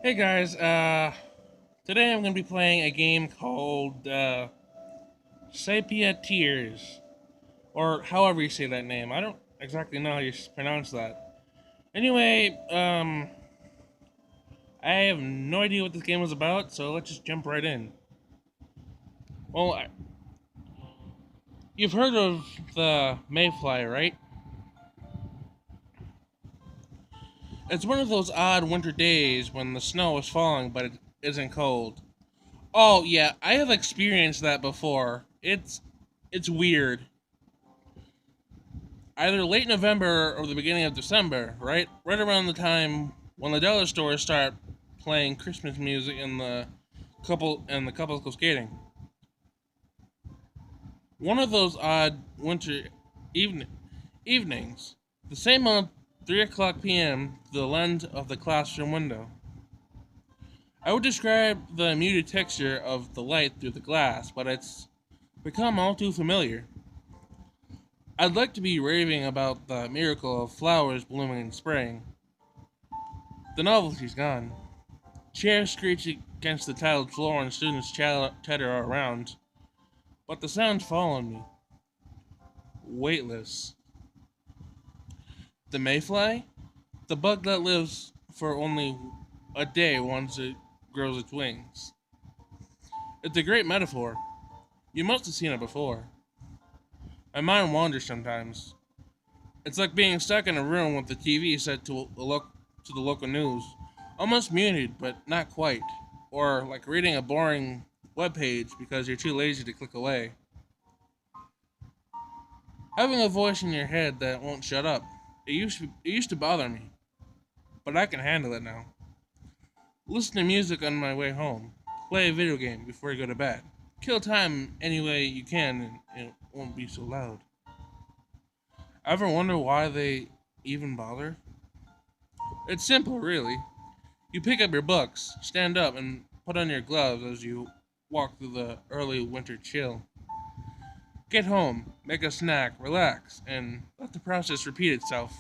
Hey guys, today I'm gonna be playing a game called Sepia Tears, or however you say that name. I don't exactly know how you pronounce that. Anyway, I have no idea what this game is about, so let's just jump right in. Well, you've heard of the Mayfly, right? It's one of those odd winter days when the snow is falling but it isn't cold. Oh yeah, I have experienced that before. It's weird. Either late November or the beginning of December, right around the time when the dollar stores start playing Christmas music and the couples go skating. One of those odd winter even, evenings, the same month, 3 o'clock p.m. through the lens of the classroom window. I would describe the muted texture of the light through the glass, but it's become all too familiar. I'd like to be raving about the miracle of flowers blooming in spring. The novelty's gone. Chairs screech against the tiled floor and students chatter around, but the sounds fall on me, weightless. The mayfly? The bug that lives for only a day once it grows its wings. It's a great metaphor. You must have seen it before. My mind wanders sometimes. It's like being stuck in a room with the TV set to the local news, almost muted, but not quite. Or like reading a boring web page because you're too lazy to click away. Having a voice in your head that won't shut up. It used to bother me, but I can handle it now. Listen to music on my way home. Play a video game before you go to bed. Kill time any way you can and it won't be so loud. Ever wonder why they even bother? It's simple, really. You pick up your books, stand up, and put on your gloves as you walk through the early winter chill. Get home, make a snack, relax, and let the process repeat itself.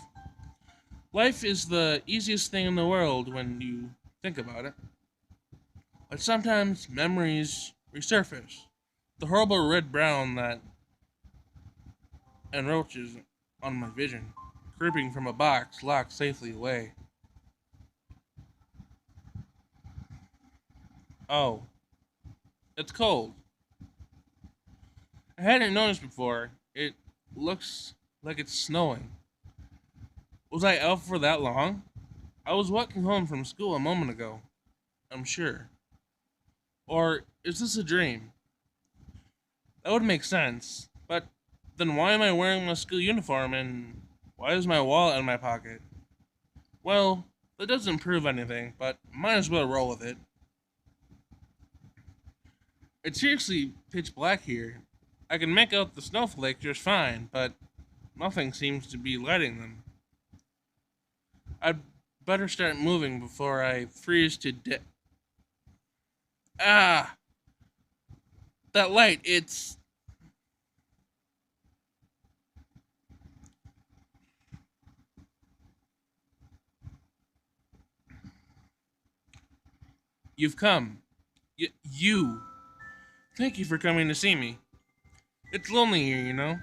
Life is the easiest thing in the world when you think about it. But sometimes memories resurface. The horrible red brown that enroaches on my vision, creeping from a box locked safely away. Oh, it's cold. I hadn't noticed before. It looks like it's snowing. Was I out for that long? I was walking home from school a moment ago, I'm sure. Or is this a dream? That would make sense. But then why am I wearing my school uniform and why is my wallet in my pocket? Well, that doesn't prove anything, but might as well roll with it. It's seriously pitch black here. I can make out the snowflakes just fine, but nothing seems to be lighting them. I'd better start moving before I freeze to death. Ah, that light, it's. You've come. You. Thank you for coming to see me. It's lonely here, you know?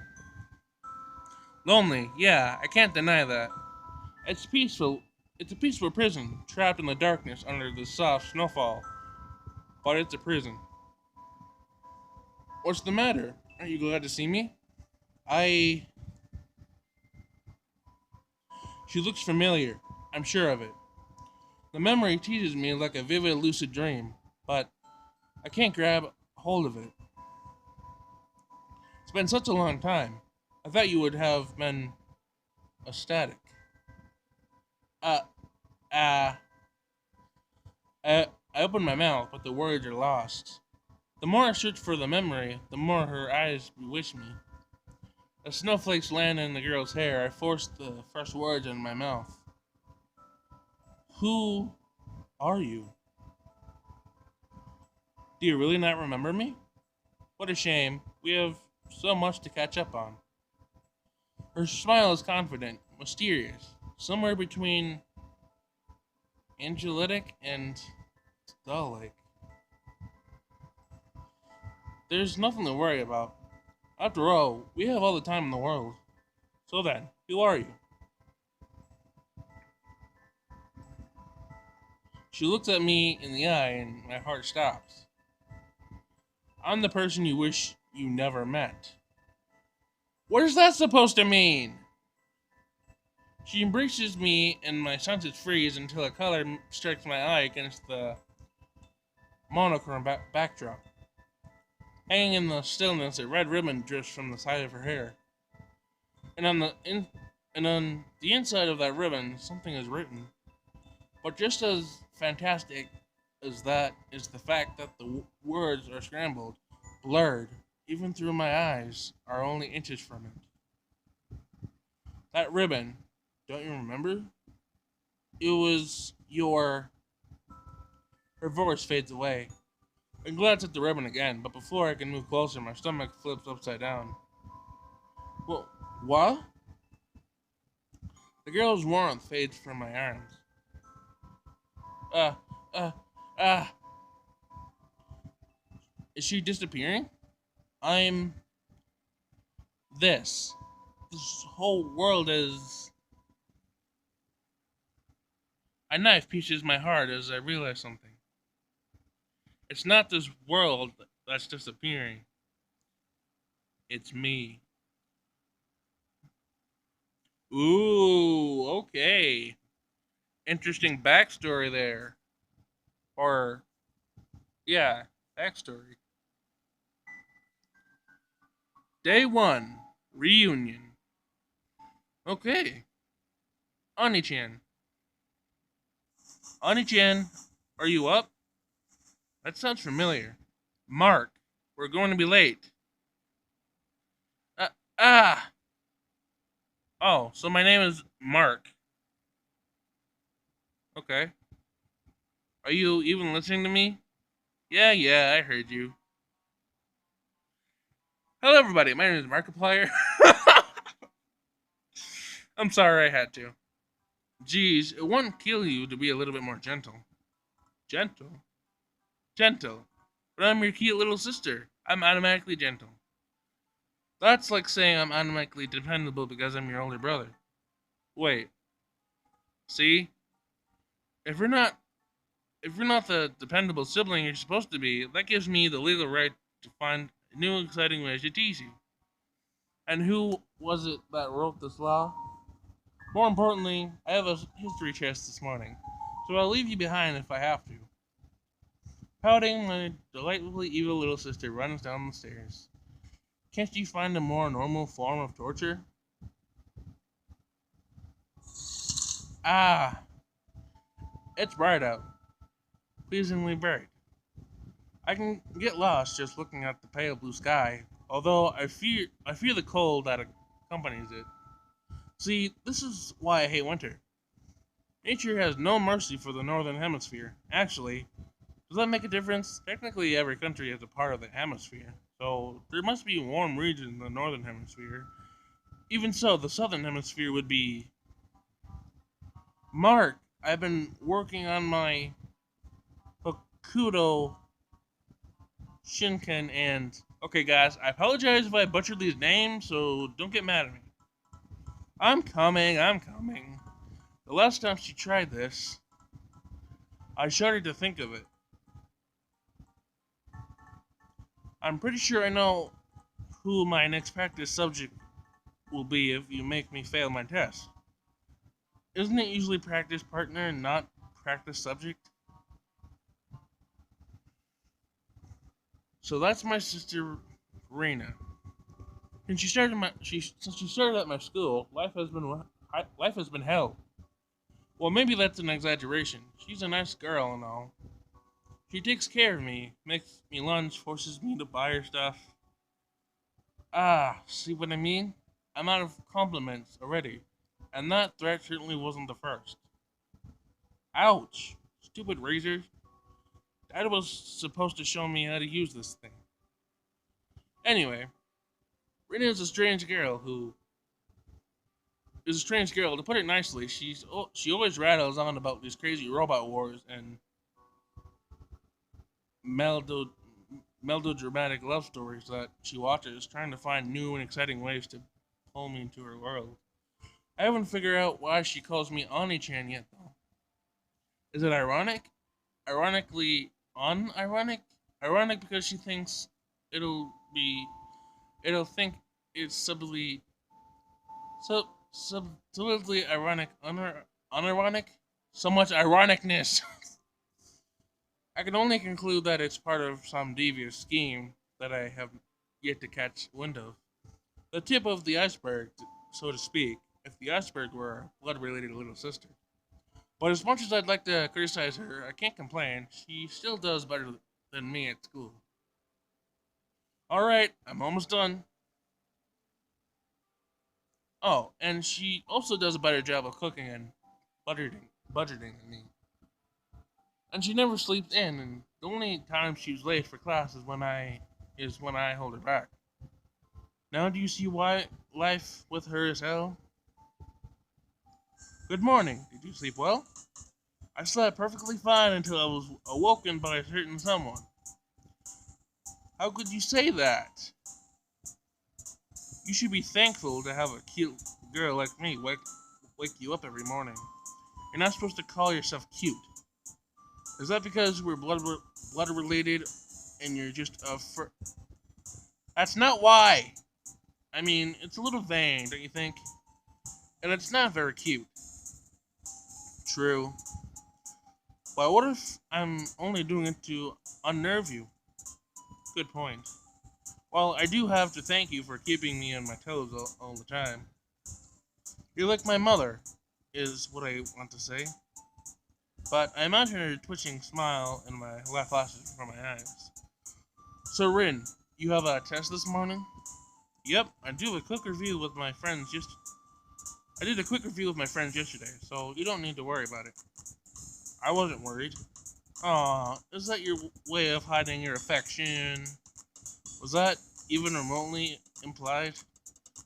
Lonely, yeah, I can't deny that. It's peaceful. It's a peaceful prison, trapped in the darkness under the soft snowfall. But it's a prison. What's the matter? Are you glad to see me? I. She looks familiar. I'm sure of it. The memory teases me like a vivid, lucid dream, but I can't grab hold of it. It's been such a long time. I thought you would have been ecstatic. Uh, uh, I open my mouth, but the words are lost. The more I search for the memory, the more her eyes bewitch me. As snowflakes land in the girl's hair, I force the fresh words in my mouth. Who are you? Do you really not remember me? What a shame. We have so much to catch up on. Her smile is confident, mysterious, somewhere between angelic and doll-like. There's nothing to worry about. After all, we have all the time in the world. So then, who are you? She looks at me in the eye and my heart stops. I'm the person you wish you never met. What is that supposed to mean? She embraces me and my senses freeze until a color strikes my eye against the monochrome backdrop. Hanging in the stillness, a red ribbon drifts from the side of her hair. And on the inside of that ribbon, something is written. But just as fantastic as that is the fact that the words are scrambled, blurred, even through my eyes, are only inches from it. That ribbon, don't you remember? It was your. Her voice fades away. I glance at the ribbon again, but before I can move closer, my stomach flips upside down. Well, what? The girl's warmth fades from my arms. Uh, uh, ah. Is she disappearing? I'm. This. This whole world is. A knife pierces my heart as I realize something. It's not this world that's disappearing. It's me. Ooh, okay. Interesting backstory there. Or, yeah, backstory. Day 1, reunion. Okay. Ani-chan. Ani-chan, are you up? That sounds familiar. Mark, we're going to be late. Uh, ah! Oh, so my name is Mark. Okay. Are you even listening to me? Yeah, I heard you. Hello, everybody. My name is Markiplier. I'm sorry I had to. Geez, it wouldn't kill you to be a little bit more gentle. Gentle? Gentle. But I'm your cute little sister. I'm automatically gentle. That's like saying I'm automatically dependable because I'm your older brother. Wait. See? If you're not if you're not the dependable sibling you're supposed to be, that gives me the legal right to find new exciting ways to tease you. And who was it that wrote this law? More importantly, I have a history test this morning, so I'll leave you behind if I have to. Pouting, my delightfully evil little sister runs down the stairs. Can't you find a more normal form of torture? Ah, it's bright out. Pleasingly bright. I can get lost just looking at the pale blue sky, although I fear the cold that accompanies it. See, this is why I hate winter. Nature has no mercy for the northern hemisphere. Actually, does that make a difference? Technically, every country is a part of the hemisphere, so there must be warm regions in the northern hemisphere. Even so, the southern hemisphere would be. Mark, I've been working on my Hokuto Shinken and. Okay, guys, I apologize if I butchered these names, so don't get mad at me. I'm coming. The last time she tried this, I shuddered to think of it. I'm pretty sure I know who my next practice subject will be if you make me fail my test. Isn't it usually practice partner and not practice subject? So that's my sister Rena. Since she started at my school, life has been hell. Well, maybe that's an exaggeration. She's a nice girl and all. She takes care of me, makes me lunch, forces me to buy her stuff. Ah, see what I mean? I'm out of compliments already, and that threat certainly wasn't the first. Ouch! Stupid razor. Dad was supposed to show me how to use this thing. Anyway, Rena is a strange girl who is a strange girl. To put it nicely, she always rattles on about these crazy robot wars and mellow melodramatic love stories that she watches, trying to find new and exciting ways to pull me into her world. I haven't figured out why she calls me Ani-chan yet, though. Is it ironic? Ironically unironic? Ironic because she thinks it'll be it'll think it's subtly ironic, unironic. So much ironicness. I can only conclude that it's part of some devious scheme that I have yet to catch wind of. The tip of the iceberg, so to speak, if the iceberg were a blood related little sister. But as much as I'd like to criticize her, I can't complain. She still does better than me at school. Alright, I'm almost done. Oh, and she also does a better job of cooking and budgeting than me. And she never sleeps in, and the only time she's late for class is when I hold her back. Now do you see why life with her is hell? Good morning. Did you sleep well? I slept perfectly fine until I was awoken by a certain someone. How could you say that? You should be thankful to have a cute girl like me wake you up every morning. You're not supposed to call yourself cute. Is that because we're blood related and you're just a That's not why. I mean, it's a little vain, don't you think? And it's not very cute. True. But what if I'm only doing it to unnerve you? Good point. Well, I do have to thank you for keeping me on my toes all the time. You're like my mother, is what I want to say. But I imagine her twitching smile and my laugh flashes from my eyes. So, Rin, you have a test this morning? Yep, I did a quick review with my friends yesterday, so you don't need to worry about it. I wasn't worried. Aw, is that your way of hiding your affection? Was that even remotely implied?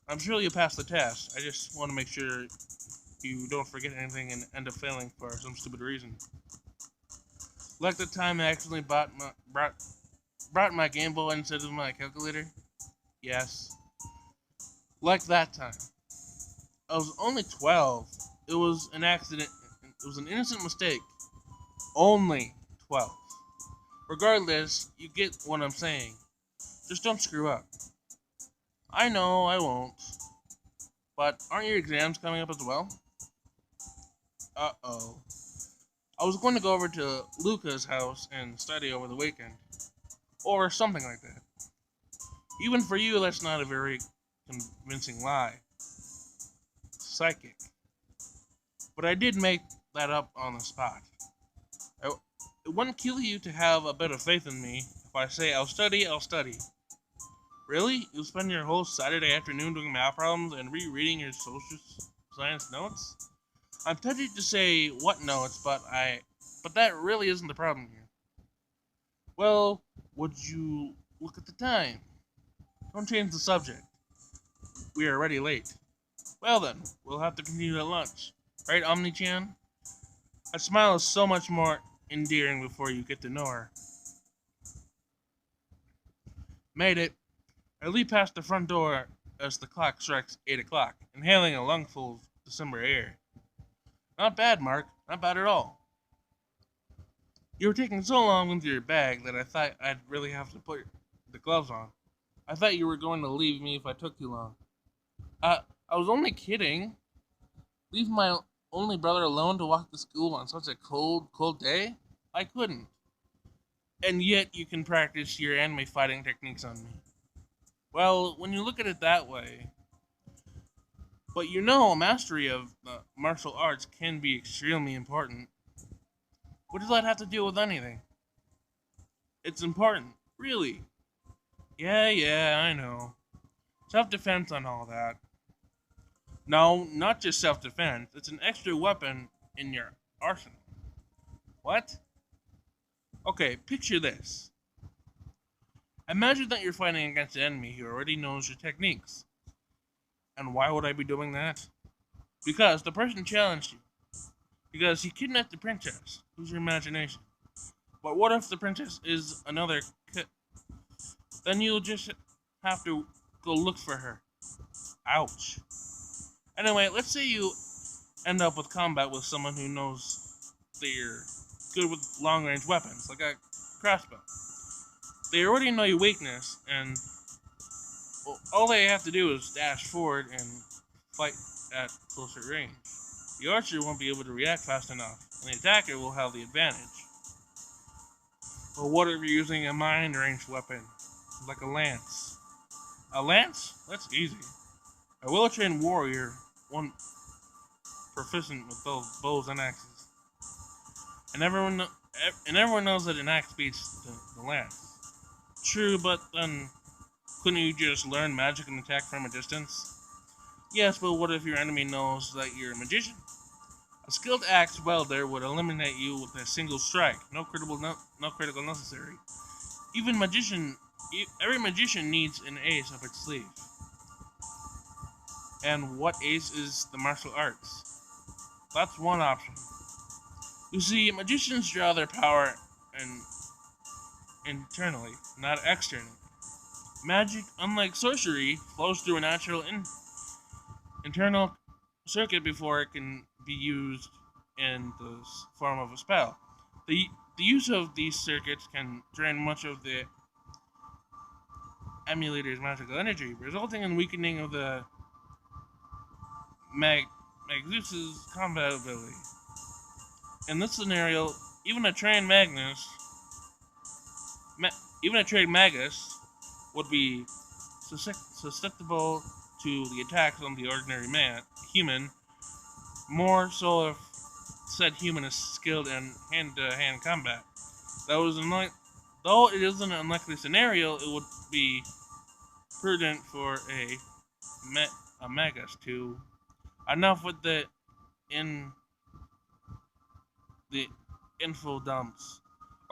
I'm sure you passed the test. I just want to make sure you don't forget anything and end up failing for some stupid reason. Like the time I accidentally brought my Game Boy instead of my calculator? Yes. Like that time. I was only 12. It was an accident. It was an innocent mistake. Only 12. Regardless, you get what I'm saying. Just don't screw up. I know I won't. But aren't your exams coming up as well? Uh-oh. I was going to go over to Luca's house and study over the weekend. Or something like that. Even for you, that's not a very convincing lie. Psychic. But I did make that up on the spot. I, it wouldn't kill you to have a bit of faith in me if I say I'll study, I'll study. Really? You'll spend your whole Saturday afternoon doing math problems and rereading your social science notes? I'm tempted to say what notes, but that really isn't the problem here. Well, would you look at the time? Don't change the subject. We are already late. Well then, we'll have to continue at lunch. Right, Omni-chan? That smile is so much more endearing before you get to know her. Made it. I leap past the front door as the clock strikes 8 o'clock, inhaling a lungful of December air. Not bad, Mark. Not bad at all. You were taking so long with your bag that I thought I'd really have to put the gloves on. I thought you were going to leave me if I took too long. I was only kidding. Leave my only brother alone to walk to school on such a cold day? I couldn't. And yet you can practice your anime fighting techniques on me. Well, when you look at it that way, but mastery of the martial arts can be extremely important. What does that have to do with anything? It's important, really. Yeah, I know. Self-defense and all that. No, not just self-defense. It's an extra weapon in your arsenal. What? Okay, picture this. Imagine that you're fighting against an enemy who already knows your techniques. And why would I be doing that? Because the person challenged you. Because he kidnapped the princess. Use your imagination. But what if the princess is another kid? Then you'll just have to go look for her. Ouch. Anyway, let's say you end up with combat with someone who knows they're good with long range weapons, like a crossbow. They already know your weakness, and all they have to do is dash forward and fight at closer range. The archer won't be able to react fast enough, and the attacker will have the advantage. But what if you're using a mind range weapon, like a lance? A lance? That's easy. A well-trained warrior, one proficient with both bows and axes, and everyone knows that an axe beats the lance. True, but then couldn't you just learn magic and attack from a distance? Yes, but what if your enemy knows that you're a magician? A skilled axe welder would eliminate you with a single strike. No critical necessary. Even every magician needs an ace up its sleeve. And what ace is the martial arts? That's one option. You see, magicians draw their power and internally, not externally. Magic, unlike sorcery, flows through a natural internal circuit before it can be used in the form of a spell. The, the use of these circuits can drain much of the emulator's magical energy, resulting in weakening of the Magus's combat ability. In this scenario, even a trained Magnus, ma- even a trained Magus, would be susceptible to the attacks of the ordinary human, more so if said human is skilled in hand-to-hand combat. Though it is an unlikely scenario, it would be prudent for a Magus to. Enough with in the info dumps.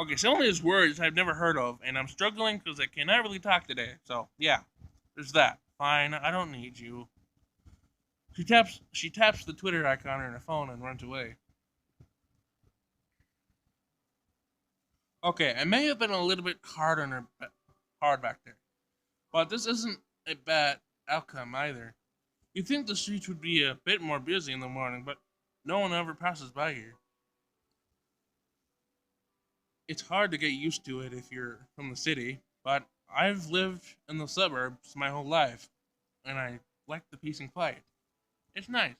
Okay, some of these words I've never heard of, and I'm struggling because I cannot really talk today. So yeah, there's that. Fine, I don't need you. She taps the Twitter icon on her phone and runs away. Okay, I may have been a little bit hard back there, but this isn't a bad outcome either. You'd think the streets would be a bit more busy in the morning, but no one ever passes by here. It's hard to get used to it if you're from the city, but I've lived in the suburbs my whole life, and I like the peace and quiet. It's nice.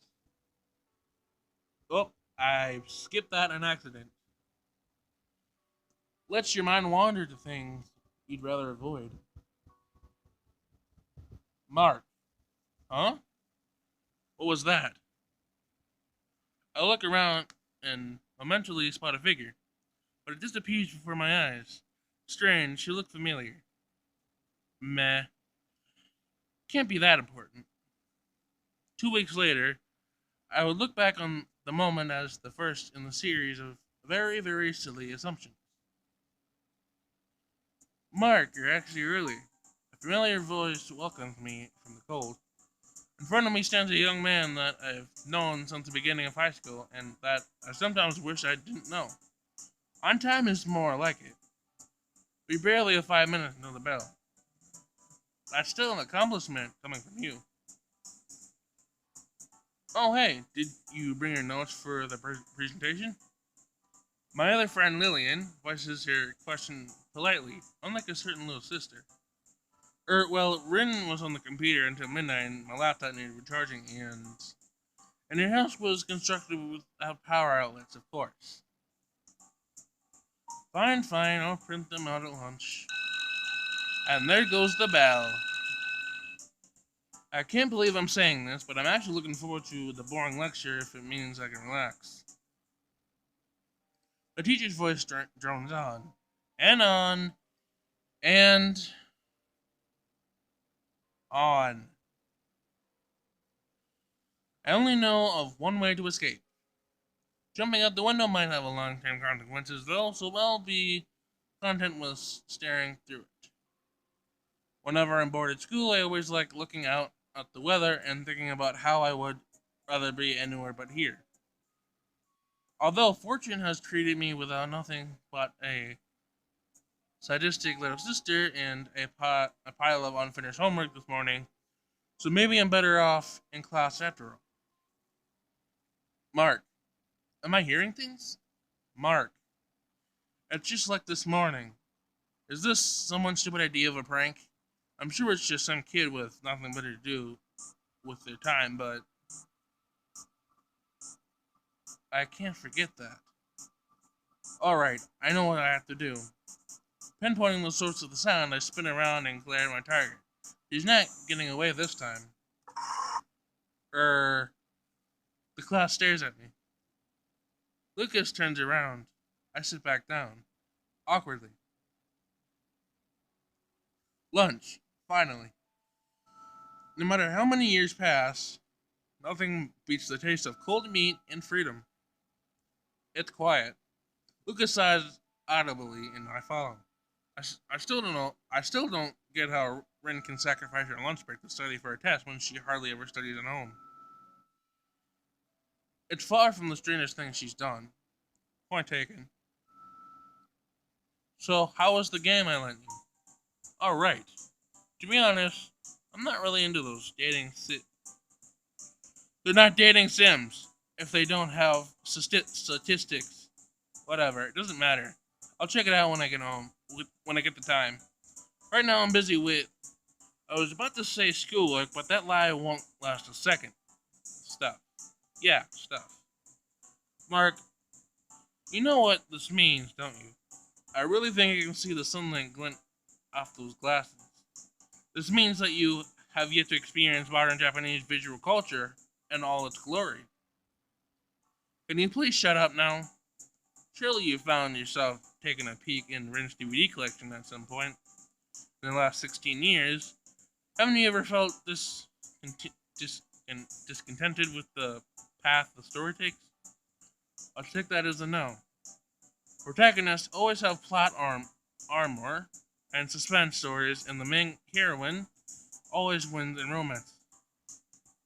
Oh, I skipped that an accident. Lets your mind wander to things you'd rather avoid. Mark, huh? What was that? I look around and momentarily spot a figure, but it disappears before my eyes. Strange, she looked familiar. Meh. Can't be that important. 2 weeks later, I would look back on the moment as the first in the series of very, very silly assumptions. Mark, you're actually early. A familiar voice welcomes me from the cold. In front of me stands a young man that I've known since the beginning of high school and that I sometimes wish I didn't know. On time is more like it. We barely have 5 minutes until the bell. That's still an accomplishment coming from you. Oh, hey, did you bring your notes for the presentation? My other friend Lillian voices her question politely, unlike a certain little sister. Well, Rin was on the computer until midnight and my laptop needed recharging and your house was constructed without power outlets, of course. Fine, fine, I'll print them out at lunch. And there goes the bell. I can't believe I'm saying this, but I'm actually looking forward to the boring lecture if it means I can relax. The teacher's voice drones on, and on. I only know of one way to escape. Jumping out the window might have a long-term consequences, though, so I'll be content with staring through it. Whenever I'm bored at school, I always like looking out at the weather and thinking about how I would rather be anywhere but here. Although fortune has treated me without nothing but a sadistic little sister and a pile of unfinished homework this morning, so maybe I'm better off in class after all. Mark, am I hearing things? Mark, it's just like this morning. Is this someone's stupid idea of a prank? I'm sure it's just some kid with nothing better to do with their time, but I can't forget that. Alright, I know what I have to do. Pinpointing the source of the sound, I spin around and glare at my target. He's not getting away this time. Er, the class stares at me. Lucas turns around. I sit back down, awkwardly. Lunch, finally. No matter how many years pass, nothing beats the taste of cold meat and freedom. It's quiet. Lucas sighs audibly, and I follow. I still don't know. I still don't get how Ren can sacrifice her lunch break to study for a test when she hardly ever studies at home. It's far from the strangest thing she's done. Point taken. So, how was the game I lent you? Alright. To be honest, I'm not really into those They're not dating sims. If they don't have statistics, whatever, it doesn't matter. I'll check it out when I get home, when I get the time. Right now I'm busy with, I was about to say schoolwork, but that lie won't last a second. Stuff. Yeah, stuff. Mark, you know what this means, don't you? I really think I can see the sunlight glint off those glasses. This means that you have yet to experience modern Japanese visual culture in all its glory. Can you please shut up now? Surely you found yourself taking a peek in Rin's DVD collection at some point in the last 16 years. Haven't you ever felt discontented with the path the story takes? I'll take that as a no. Protagonists always have armor and suspense stories, and the main heroine always wins in romance.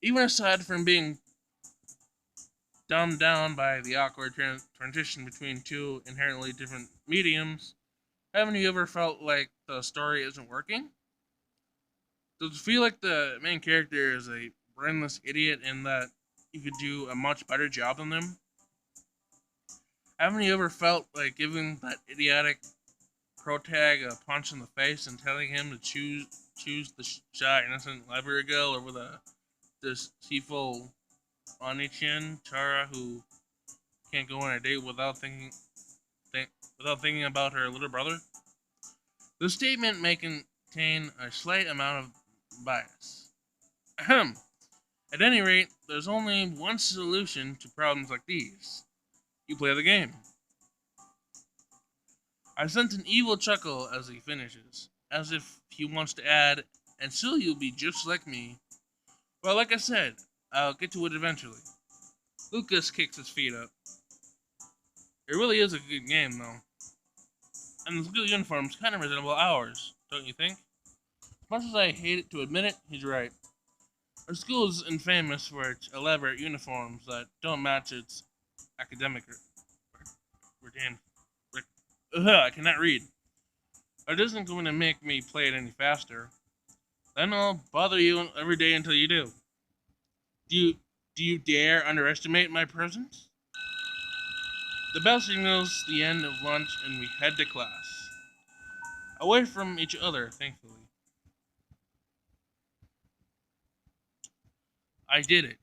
Even aside from being dumbed down by the awkward transition between two inherently different mediums, haven't you ever felt like the story isn't working? Does it feel like the main character is a brainless idiot and that you could do a much better job than them? Haven't you ever felt like giving that idiotic protag a punch in the face and telling him to choose the shy innocent library girl over the deceitful Onichin Chara who can't go on a date without thinking about her little brother? The statement may contain a slight amount of bias. Ahem. At any rate, there's only one solution to problems like these. You play the game. I sent an evil chuckle as he finishes, as if he wants to add, and still you'll be just like me. Well, like I said, I'll get to it eventually. Lucas kicks his feet up. It really is a good game, though. And the school uniforms kind of resemble ours, don't you think? As much as I hate it to admit it, he's right. Our school is infamous for its elaborate uniforms that don't match its academic damn. I cannot read. It isn't going to make me play it any faster. Then I'll bother you every day until you do. Do you dare underestimate my presence? The bell signals the end of lunch and we head to class. Away from each other, thankfully. I did it.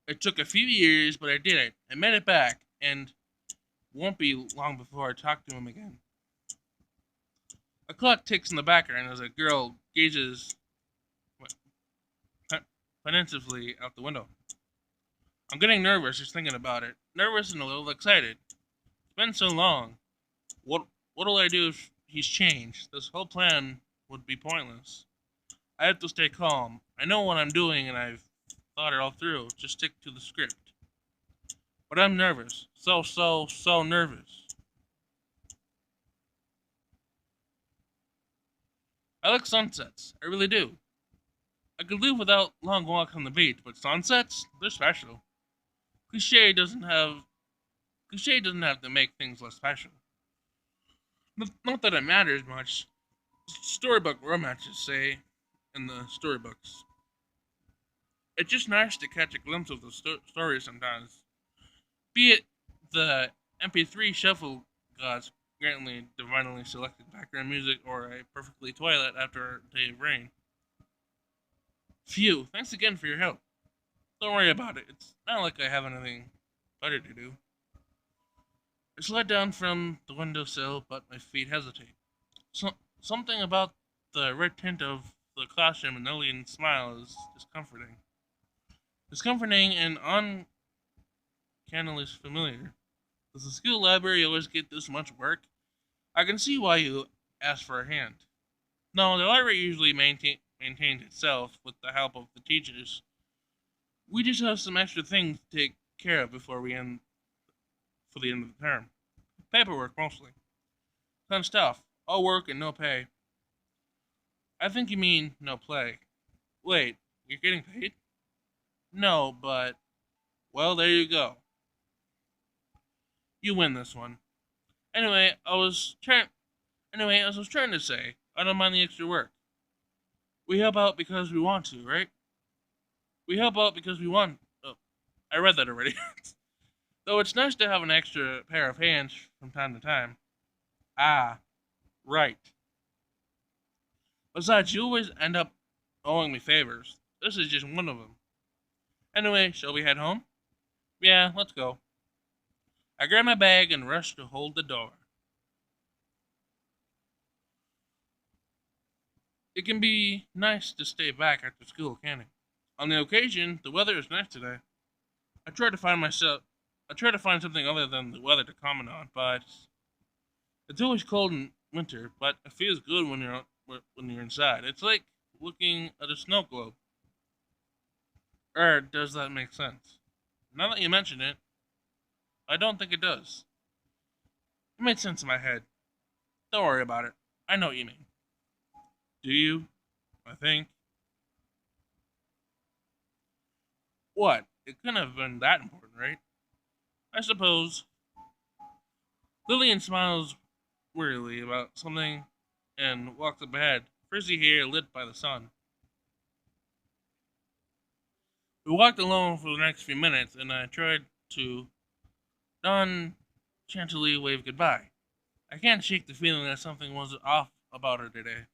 It took a few years, but I did it. I made it back, and won't be long before I talk to him again. A clock ticks in the background as a girl gazes pensively out the window. I'm getting nervous just thinking about it. Nervous and a little excited. It's been so long. What'll I do if he's changed? This whole plan would be pointless. I have to stay calm. I know what I'm doing and I've thought it all through. Just stick to the script. But I'm nervous. So nervous. I like sunsets. I really do. I could live without long walks on the beach, but sunsets, they're special. Cliche doesn't have Cliche doesn't have to make things less special. Not that it matters much. Storybook romances say in the storybooks. It's just nice to catch a glimpse of the story sometimes. Be it the MP3 shuffle gods grandly divinely selected background music or a perfectly toilet after a day of rain. Phew, thanks again for your help. Don't worry about it. It's not like I have anything better to do. I slide down from the windowsill, but my feet hesitate. Something about the red tint of the classroom and Lillian's smile is discomforting. Discomforting and uncannily familiar. Does the school library always get this much work? I can see why you asked for a hand. No, the library usually maintains itself with the help of the teachers. We just have some extra things to take care of before we end for the end of the term. Paperwork mostly. Fun stuff. All work and no pay. I think you mean no play. Wait, you're getting paid? No, but well, there you go. You win this one. Anyway, I was trying. Anyway, as I was trying to say, I don't mind the extra work. We help out because we want to, right? We help out because we want. Oh, I read that already. Though it's nice to have an extra pair of hands from time to time. Ah, right. Besides, you always end up owing me favors. This is just one of them. Anyway, shall we head home? Yeah, let's go. I grab my bag and rush to hold the door. It can be nice to stay back after school, can't it? On the occasion, the weather is nice today. I try to find myself. I try to find something other than the weather to comment on, but it's always cold in winter. But it feels good when you're inside. It's like looking at a snow globe. Or does that make sense? Now that you mention it, I don't think it does. It made sense in my head. Don't worry about it. I know what you mean. Do you? I think. What? It couldn't have been that important, right? I suppose. Lillian smiles wearily about something and walks up ahead, frizzy hair lit by the sun. We walked alone for the next few minutes, and I tried to non-chantily wave goodbye. I can't shake the feeling that something was off about her today.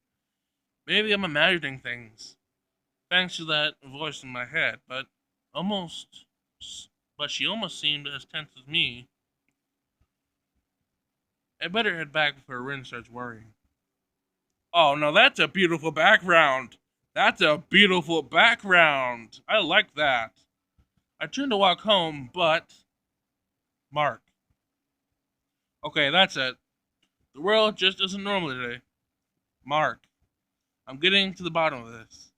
Maybe I'm imagining things, thanks to that voice in my head, almost, but she almost seemed as tense as me. I better head back before Rin starts worrying. Oh no, that's a beautiful background. That's a beautiful background. I like that. I turned to walk home, but Mark. Okay, that's it. The world just isn't normal today. Mark. I'm getting to the bottom of this.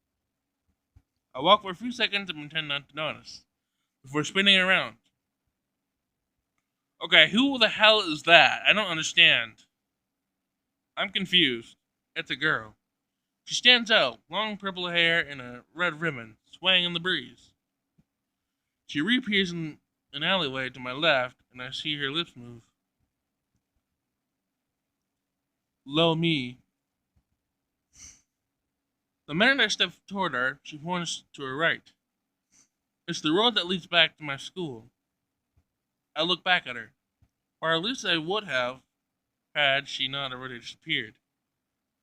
I walk for a few seconds and pretend not to notice, before spinning around. Okay, who the hell is that? I don't understand. I'm confused. It's a girl. She stands out, long purple hair and a red ribbon, swaying in the breeze. She reappears in an alleyway to my left, and I see her lips move. Lo me. The minute I step toward her, she points to her right. It's the road that leads back to my school. I look back at her, or at least I would have had she not already disappeared.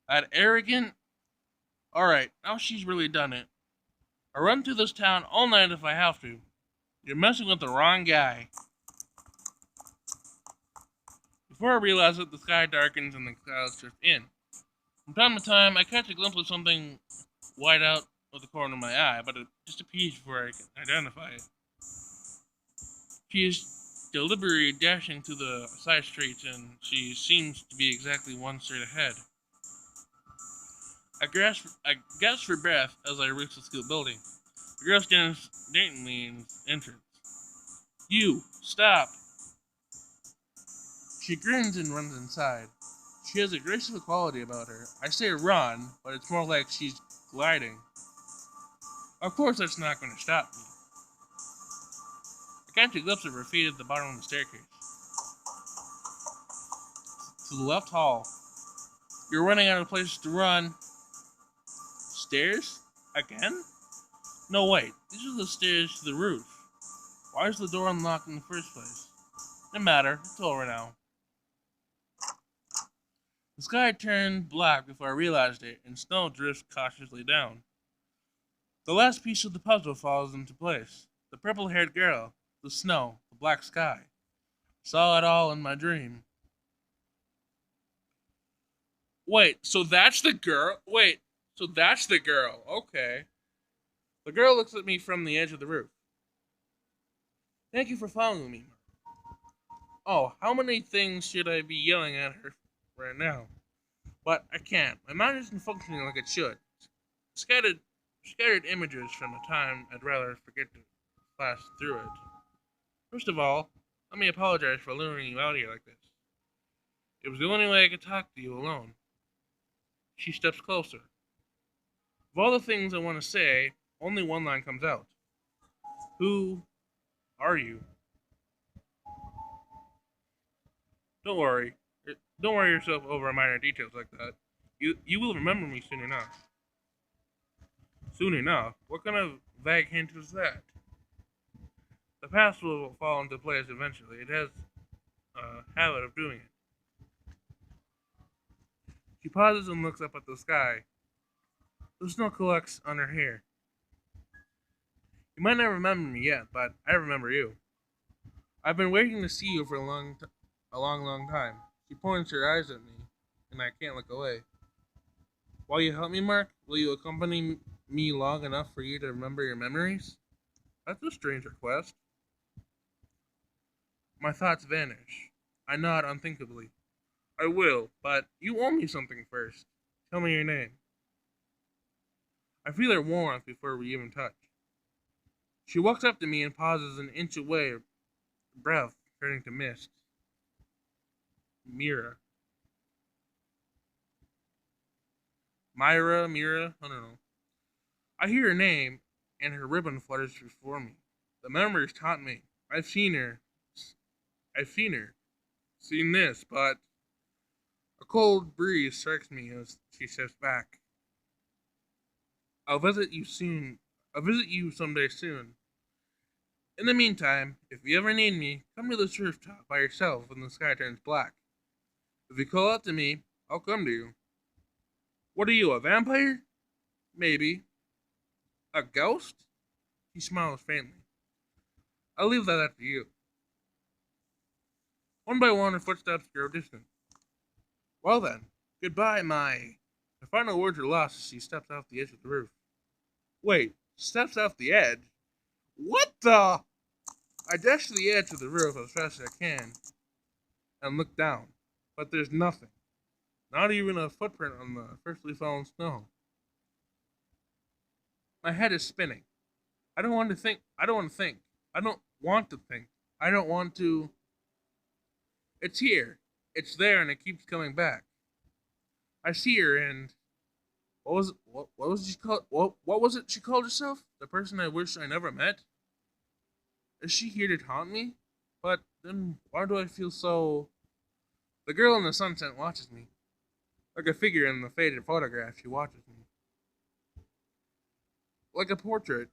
That arrogant. Alright, now she's really done it. I'll run through this town all night if I have to. You're messing with the wrong guy. Before I realize it, the sky darkens and the clouds drift in. From time to time, I catch a glimpse of something white out of the corner of my eye, but it disappears before I can identify it. She is deliberately dashing through the side streets, and she seems to be exactly one street ahead. I gasp for breath as I reach the school building. The girl stands daintily in its entrance. You, stop! She grins and runs inside. She has a graceful quality about her. I say run, but it's more like she's gliding. Of course, that's not going to stop me. I can't take glimpse of her feet at the bottom of the staircase. To the left hall. You're running out of places to run. Stairs? Again? No, wait. These are the stairs to the roof. Why is the door unlocked in the first place? No matter. It's over now. The sky turned black before I realized it, and snow drifts cautiously down. The last piece of the puzzle falls into place. The purple-haired girl, the snow, the black sky. Saw it all in my dream. Wait, so that's the girl? Wait, so that's the girl. Okay. The girl looks at me from the edge of the roof. Thank you for following me. Oh, how many things should I be yelling at her right now? But I can't. My mind isn't functioning like it should. Scattered images from a time I'd rather forget to flash through it. First of all, let me apologize for luring you out here like this. It was the only way I could talk to you alone. She steps closer. Of all the things I want to say, only one line comes out. Who are you? Don't worry. Don't worry yourself over minor details like that. You will remember me soon enough. Soon enough? What kind of vague hint is that? The past will fall into place eventually. It has a habit of doing it. She pauses and looks up at the sky. The snow collects on her hair. You might not remember me yet, but I remember you. I've been waiting to see you for a long time. She points her eyes at me, and I can't look away. While you help me, Mark, will you accompany me long enough for you to remember your memories? That's a strange request. My thoughts vanish. I nod unthinkably. I will, but you owe me something first. Tell me your name. I feel her warmth before we even touch. She walks up to me and pauses an inch away, breath turning to mist. Mira. Myra, Mira, I don't know. I hear her name, and her ribbon flutters before me. The memories taunt me. I've seen her. Seen this, but a cold breeze strikes me as she steps back. I'll visit you soon. I'll visit you someday soon. In the meantime, if you ever need me, come to this rooftop by yourself when the sky turns black. If you call out to me, I'll come to you. What are you, a vampire? Maybe. A ghost? He smiles faintly. I'll leave that up to you. One by one, her footsteps grow distant. Well then, goodbye, my... The final words are lost as she steps off the edge of the roof. Wait, steps off the edge? What the? I dash to the edge of the roof as fast as I can and look down, but there's nothing. Not even a footprint on the freshly fallen snow. My head is spinning. I don't want to think. I don't want to think. I don't want to think. I don't want to. It's here. It's there, and it keeps coming back. I see her, and what was she called? What was it she called herself? The person I wish I never met. Is she here to taunt me? But then why do I feel so? The girl in the sunset watches me, like a figure in the faded photograph. She watches me, like a portrait,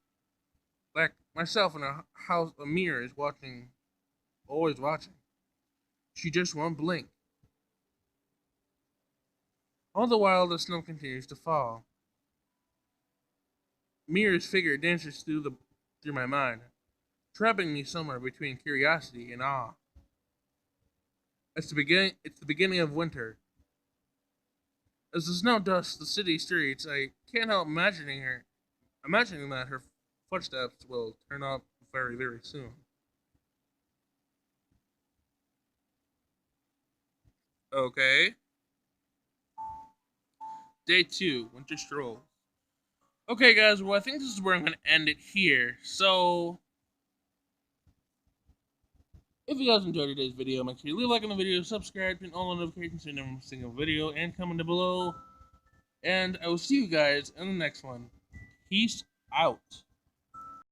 like myself in a house. A mirror is watching, always watching. She just won't blink. All the while, the snow continues to fall. Mira's figure dances through my mind, trapping me somewhere between curiosity and awe. It's the beginning of winter. As the snow dusts the city streets, I can't help imagining that her footsteps will turn up very, very soon. Okay. Day 2, Winter Stroll. Okay, guys, well, I think this is where I'm going to end it here. So, if you guys enjoyed today's video, make sure you leave a like on the video, subscribe, turn all notifications so you never miss a single video, and comment down below. And I will see you guys in the next one. Peace out.